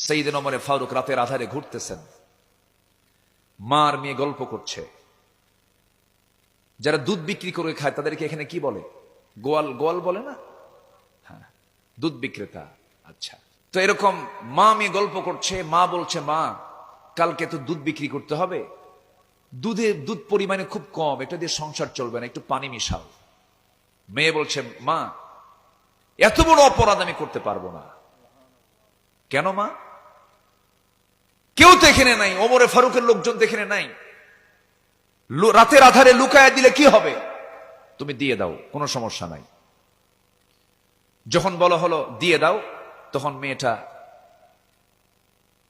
সাইয়েদনা ওমর ফারুক রাতের আধারে ঘুরতেছেন, মা আর মেয়ে গল্প করছে। যারা দুধ বিক্রি করে খায় তাদেরকে এখানে কি বলে? গোয়াল, গোয়াল বলে না? হ্যাঁ, দুধ বিক্রেতা। আচ্ছা, তো এরকম মা মেয়ে গল্প করছে। মা বলছে, মা কালকে তো দুধ বিক্রি করতে হবে, দুধ পরিমাণে খুব কম, এটা দিয়ে সংসার চলবে না, একটু পানি মিশাও। মেয়ে বলছে, মা এত বড় অপরাধ আমি করতে পারবো না। কেন মা? কেউ তো এখানে নাই, ওমরে ফারুকের লোকজন তো এখানে নাই, রাতের আধারে লুকায় দিলে কি হবে? তুমি দিয়ে দাও, কোনো সমস্যা নাই। যখন বলা হলো দিয়ে দাও, তখন মেয়েটা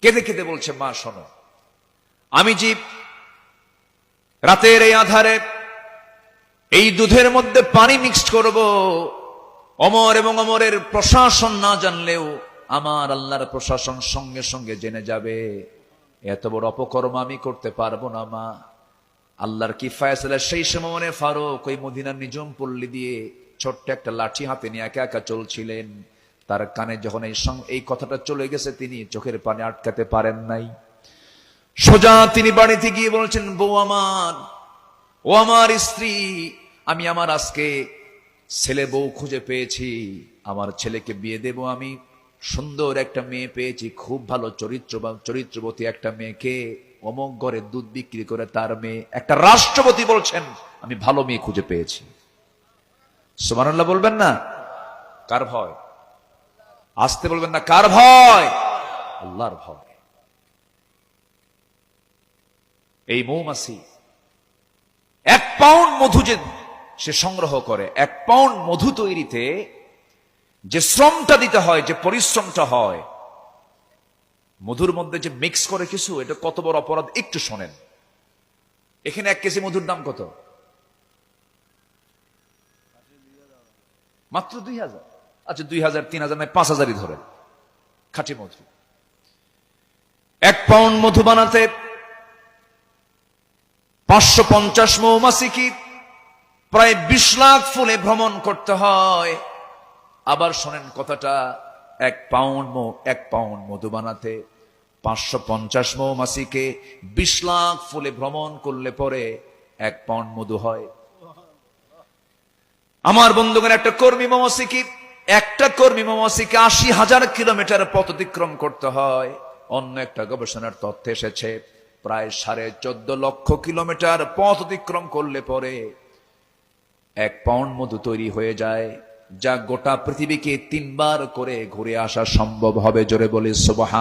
কেঁদে কেঁদে বলছে, মা শোনো, আমি যে রাতের এই আধারে এই দুধের মধ্যে পানি মিক্সড করব, ওমর এবং ওমরের প্রশাসন না জানলেও আমার আল্লাহর প্রশাসন সঙ্গে সঙ্গে জেনে যাবে। এত বড় অপকর্ম আমি করতে পারবো না মা। আল্লাহর কি ফয়সালা। সেই সময় ওমর ফারুক ওই মদিনার নিঝুম পল্লী দিয়ে ছোট্ট একটা লাঠি হাতে নিয়ে একা একা চলছিলেন। তার কানে যখন এই কথাটা চলে গেছে, তিনি চোখের পানি আটকাতে পারেন নাই। সোজা তিনি বাড়িতে গিয়ে বলছেন, বউ আমার, ও আমার স্ত্রী, আমি আমার আজকে ছেলে বউ খুঁজে পেয়েছি, আমার ছেলেকে বিয়ে দেব। আমি সুন্দর একটা মেয়ে পেয়েছি, খুব ভালো চরিত্রবতী একটা মেয়েকে, অমুক ঘরে দুধ বিক্রি করে তার মেয়ে, একটা রাষ্ট্রপতি বলছেন আমি ভালো মেয়ে খুঁজে পেয়েছি। সুবহানাল্লাহ বলবেন না? কার ভয়? আসতে বলবেন না, কার ভয়? আল্লাহর ভয়। এই মৌমাছি 1 পাউন্ড মধু যে সে সংগ্রহ করে, 1 পাউন্ড মধু তৈরিতে যে শ্রমটা দিতে হয়, যে পরিশ্রমটা হয়, মধুর মধ্যে যে মিক্স করে কিছু, এটা কত বড় অপরাধ একটু শোনেন। এখানে 1 কেজি মধুর দাম কত? মাত্র 2000। আচ্ছা 2000, 3000 নয়, 5000ই ধরেন, খাঁটি মধু। 1 পাউন্ড মধু বানাতে 550 মৌমাছি কি প্রায় 20 লাখ ফুলে ভ্রমণ করতে হয়। আবার শোনেন কথাটা, 1 পাউন্ড মধু বানাতে 550 মৌমাছিকে 20 লাখ ফুলে ভ্রমণ করলে পরে 1 পাউন্ড মধু হয়। আমার বন্ধুগণ, একটা কর্মী মৌমাছিকে 80,000 কিলোমিটার পথ অতিক্রম করতে হয়। অন্য একটা গবেষণার তথ্য এসেছে, প্রায় 14.5 লক্ষ কিলোমিটার পথ অতিক্রম করলে পরে 1 পাউন্ড মধু তৈরি হয়ে যায়, যা গোটা পৃথিবীকে 3 বার করে ঘুরে আসা সম্ভব হবে। জোরে বলি সুবহান।